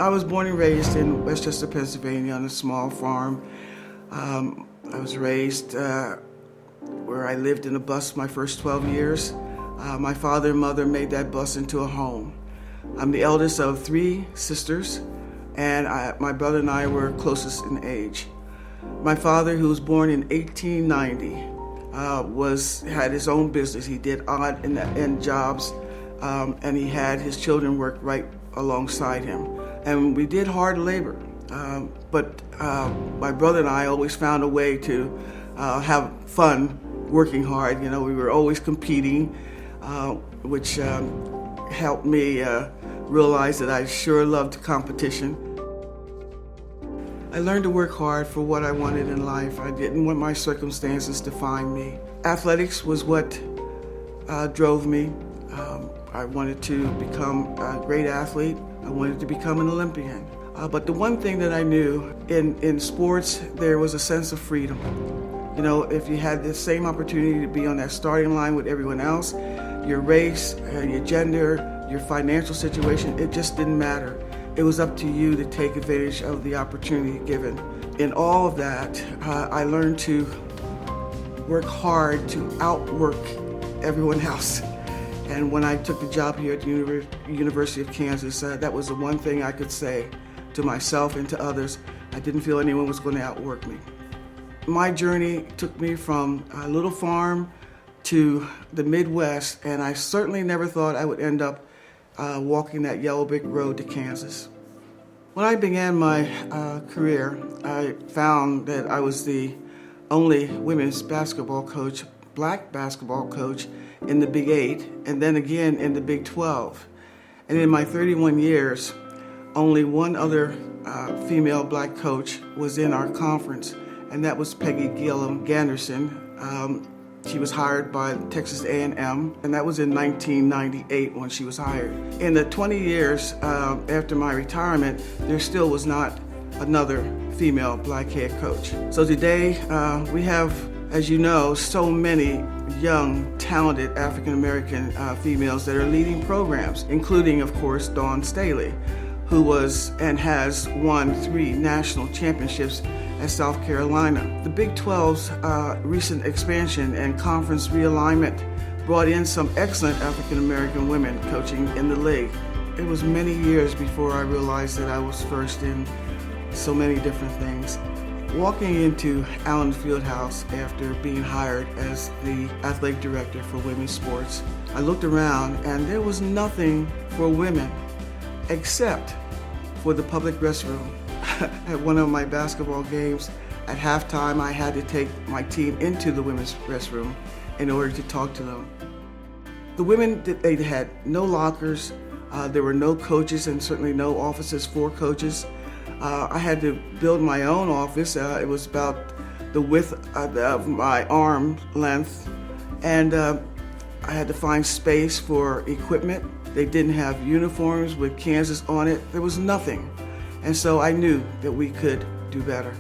I was born and raised in Westchester, Pennsylvania on a small farm. I was raised where I lived in a bus my first 12 years. My father and mother made that bus into a home. I'm the eldest of 3 sisters, and my brother and I were closest in age. My father, who was born in 1890, had his own business. He did odd and end jobs, and he had his children work right alongside him. And we did hard labor, but my brother and I always found a way to have fun working hard. You know, we were always competing, which helped me realize that I sure loved competition. I learned to work hard for what I wanted in life. I didn't want my circumstances to define me. Athletics was what drove me. I wanted to become a great athlete. I wanted to become an Olympian. But the one thing that I knew in sports, there was a sense of freedom. You know, if you had the same opportunity to be on that starting line with everyone else, your race, your gender, your financial situation, it just didn't matter. It was up to you to take advantage of the opportunity given. In all of that, I learned to work hard to outwork everyone else. And when I took the job here at the University of Kansas, that was the one thing I could say to myself and to others. I didn't feel anyone was going to outwork me. My journey took me from a little farm to the Midwest, and I certainly never thought I would end up walking that yellow brick road to Kansas. When I began my career, I found that I was the only women's basketball coach, black basketball coach in the Big 8, and then again in the Big 12. And in my 31 years, only one other female black coach was in our conference, and that was Peggy Gillum Ganderson. She was hired by Texas A&M, and that was in 1998 when she was hired. In the 20 years after my retirement, there still was not another female black head coach. So today we have, as you know, so many young, talented African-American females that are leading programs, including, of course, Dawn Staley, who was and has won 3 national championships at South Carolina. The Big 12's recent expansion and conference realignment brought in some excellent African-American women coaching in the league. It was many years before I realized that I was first in so many different things. Walking into Allen Fieldhouse after being hired as the athletic director for women's sports, I looked around and there was nothing for women except for the public restroom. At one of my basketball games, at halftime, I had to take my team into the women's restroom in order to talk to them. The women, they had no lockers, there were no coaches and certainly no offices for coaches. I had to build my own office. It was about the width of my arm length, and I had to find space for equipment. They didn't have uniforms with Kansas on it. There was nothing. And so I knew that we could do better.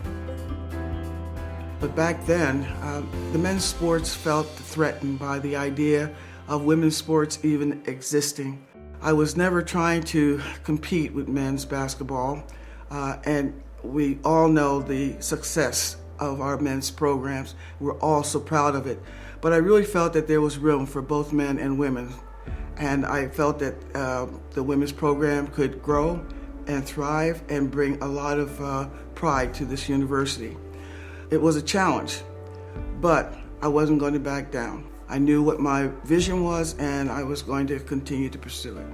But back then, the men's sports felt threatened by the idea of women's sports even existing. I was never trying to compete with men's basketball, and we all know the success of our men's programs. We're all so proud of it. But I really felt that there was room for both men and women. And I felt that the women's program could grow and thrive and bring a lot of pride to this university. It was a challenge, but I wasn't going to back down. I knew what my vision was, and I was going to continue to pursue it.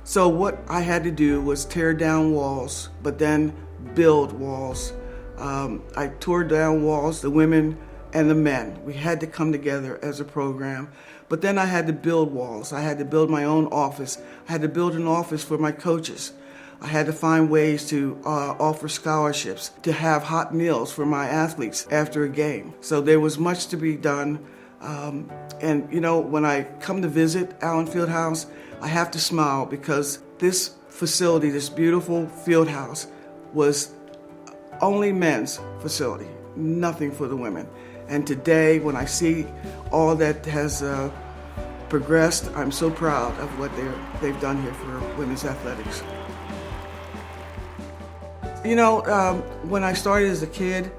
So what I had to do was tear down walls, but then build walls. I tore down walls, the women and the men. We had to come together as a program. But then I had to build walls. I had to build my own office. I had to build an office for my coaches. I had to find ways to offer scholarships, to have hot meals for my athletes after a game. So there was much to be done. And you know, when I come to visit Allen Fieldhouse, I have to smile because this facility, this beautiful field house, was only men's facility, nothing for the women. And today, when I see all that has progressed. I'm so proud of what they've done here for women's athletics. You know, when I started as a kid,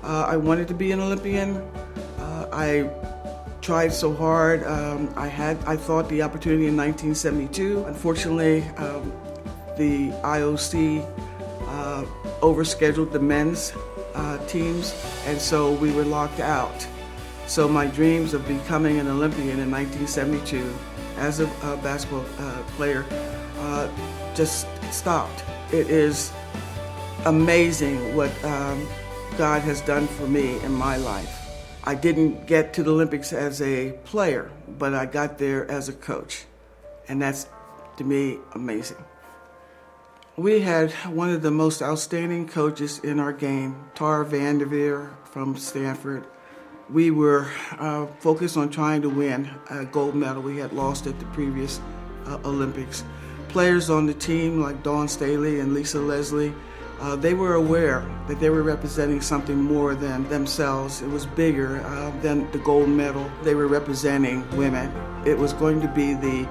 I wanted to be an Olympian. I tried so hard. I thought the opportunity in 1972. Unfortunately, the IOC overscheduled the men's teams, and so we were locked out. So my dreams of becoming an Olympian in 1972 as a basketball player just stopped. It is amazing what God has done for me in my life. I didn't get to the Olympics as a player, but I got there as a coach, and that's, to me, amazing. We had one of the most outstanding coaches in our game, Tara Vanderveer from Stanford. We were focused on trying to win a gold medal. We had lost at the previous Olympics. Players on the team like Dawn Staley and Lisa Leslie, they were aware that they were representing something more than themselves. It was bigger than the gold medal. They were representing women. It was going to be the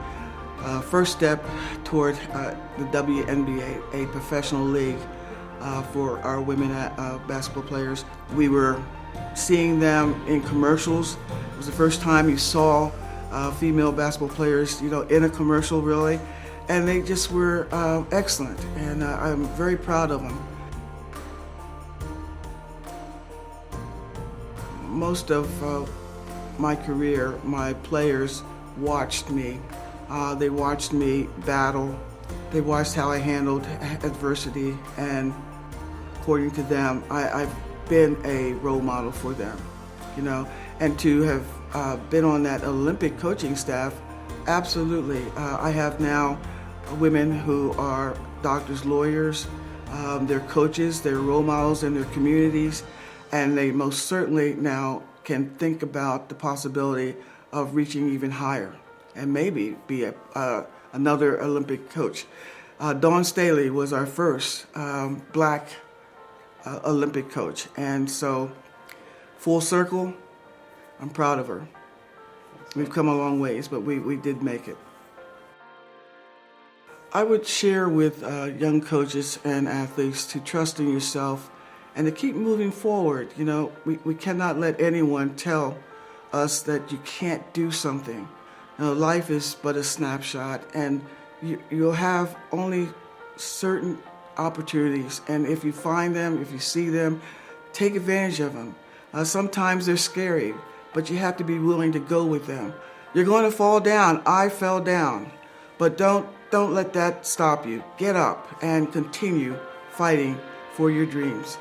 first step toward the WNBA, a professional league for our women basketball players. We were seeing them in commercials. It was the first time you saw female basketball players, in a commercial, really. And they just were excellent, and I'm very proud of them. Most of my career, my players watched me. They watched me battle. They watched how I handled adversity, and according to them, I've been a role model for them, And to have been on that Olympic coaching staff, absolutely. I have now women who are doctors, lawyers, they're coaches, they're role models in their communities, and they most certainly now can think about the possibility of reaching even higher and maybe be another Olympic coach. Dawn Staley was our first black Olympic coach, and so full circle, I'm proud of her. We've come a long ways, but we did make it. I would share with young coaches and athletes to trust in yourself and to keep moving forward. We cannot let anyone tell us that you can't do something. Life is but a snapshot, and you'll have only certain opportunities. And if you find them, if you see them, take advantage of them. Sometimes they're scary, but you have to be willing to go with them. You're going to fall down. I fell down. But don't let that stop you. Get up and continue fighting for your dreams.